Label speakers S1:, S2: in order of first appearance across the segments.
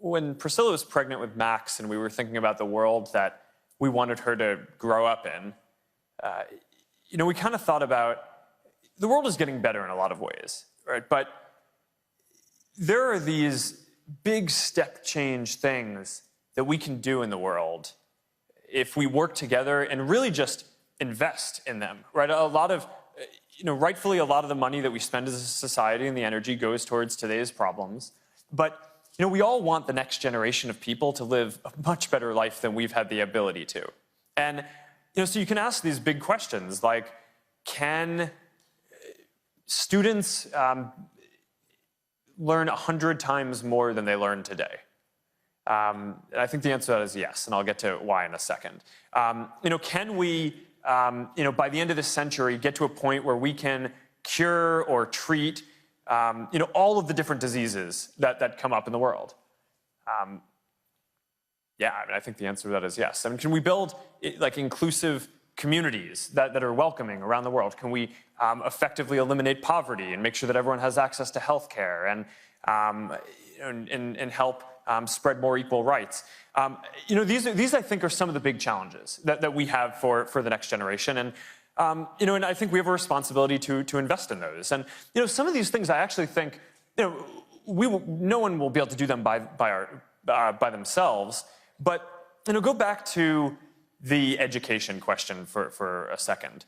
S1: when Priscilla was pregnant with Max and we were thinking about the world that we wanted her to grow up in, we kind of thought about the world is getting better in a lot of ways, right? But there are these big step change things that we can do in the world if we work together and really just invest in them, right? A lot of, rightfully a lot of the money that we spend as a society and the energy goes towards today's problems. But, we all want the next generation of people to live a much better life than we've had the ability to. And, so you can ask these big questions like, can students learn 100 times more than they learn today? I think the answer to that is yes, and I'll get to why in a second. Can we, by the end of this century, get to a point where we can cure or treat, all of the different diseases that come up in the world? I think the answer to that is yes. Can we build inclusive communities that are welcoming around the world? Can we effectively eliminate poverty and make sure that everyone has access to health care and help spread more equal rights? These I think are some of the big challenges that we have for the next generation. And I think we have a responsibility to invest in those. And some of these things I actually think no one will be able to do them by themselves. But go back to the education question for a second.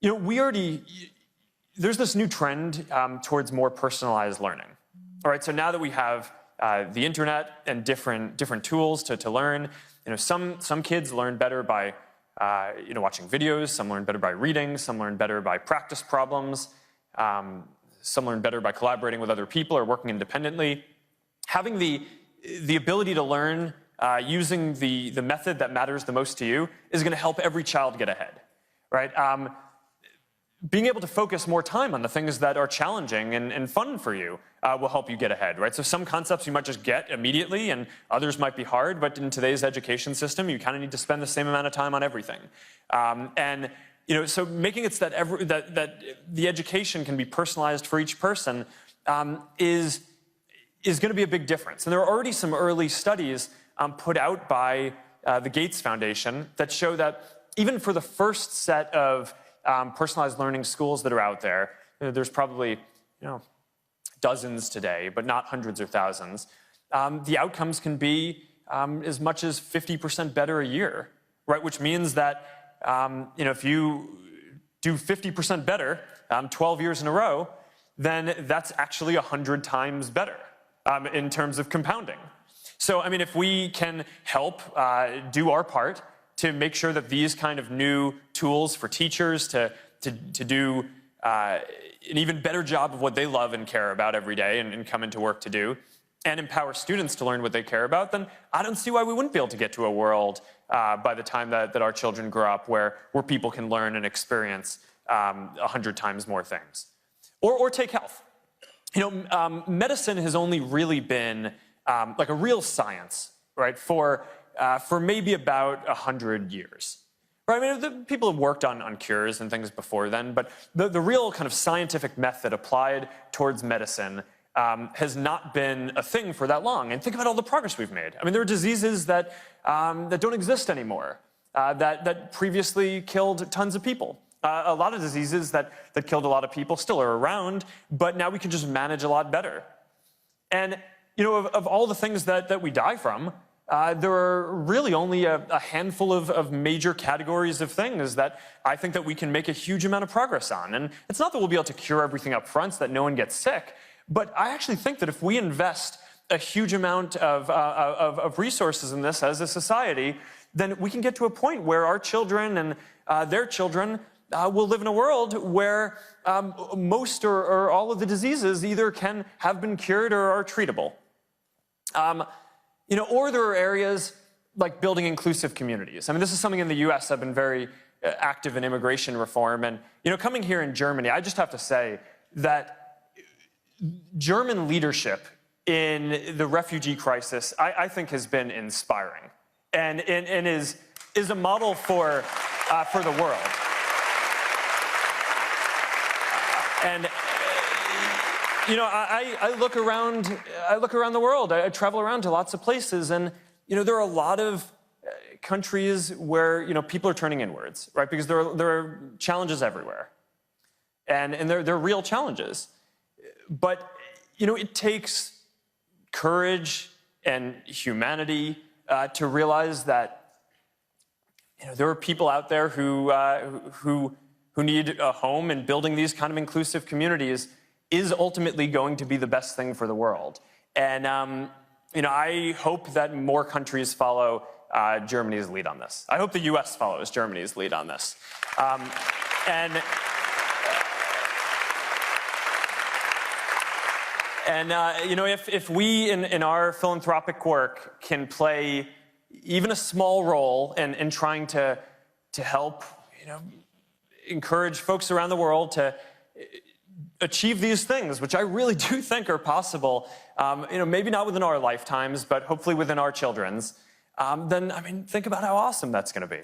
S1: There's this new trend towards more personalized learning. All right, so now that we have the internet and different tools to learn, some kids learn better by watching videos, some learn better by reading, some learn better by practice problems, some learn better by collaborating with other people or working independently. Having the ability to learn using the method that matters the most to you is going to help every child get ahead, right? Being able to focus more time on the things that are challenging and fun for you will help you get ahead, right? So some concepts you might just get immediately and others might be hard, but in today's education system, you kind of need to spend the same amount of time on everything. So making it so that the education can be personalized for each person is going to be a big difference. And there are already some early studies put out by the Gates Foundation that show that even for the first set of personalized learning schools that are out there, there's probably dozens today, but not hundreds or thousands. The outcomes can be as much as 50% better a year, right? Which means that if you do 50% better 12 years in a row, then that's actually 100 times better in terms of compounding. So, if we can help do our part to make sure that these kind of new tools for teachers to do an even better job of what they love and care about every day and come into work to do, and empower students to learn what they care about, then I don't see why we wouldn't be able to get to a world by the time that our children grow up where people can learn and experience 100 times more things. Or take health. Medicine has only really been like a real science, right, for maybe about 100 years. Right? People have worked on cures and things before then, but the real kind of scientific method applied towards medicine has not been a thing for that long. And think about all the progress we've made. There are diseases that don't exist anymore, that previously killed tons of people. A lot of diseases that killed a lot of people still are around, but now we can just manage a lot better. And of all the things that we die from, there are really only a handful of major categories of things that I think that we can make a huge amount of progress on. And it's not that we'll be able to cure everything up front so that no one gets sick, but I actually think that if we invest a huge amount of resources in this as a society, then we can get to a point where our children and their children will live in a world where most or all of the diseases either have been cured or are treatable. Or there are areas like building inclusive communities. This is something in the U.S. I've been very active in immigration reform. And, coming here in Germany, I just have to say that German leadership in the refugee crisis, I think has been inspiring and is a model for the world. And, I look around the world. I travel around to lots of places, and there are a lot of countries where people are turning inwards, right? Because there are challenges everywhere, and there are real challenges. But it takes courage and humanity to realize that there are people out there who need a home, and building these kind of inclusive communities is ultimately going to be the best thing for the world. And I hope that more countries follow Germany's lead on this. I hope the U.S. follows Germany's lead on this. If we in our philanthropic work can play even a small role in trying to help encourage folks around the world to achieve these things, which I really do think are possible, maybe not within our lifetimes, but hopefully within our children's, then think about how awesome that's going to be.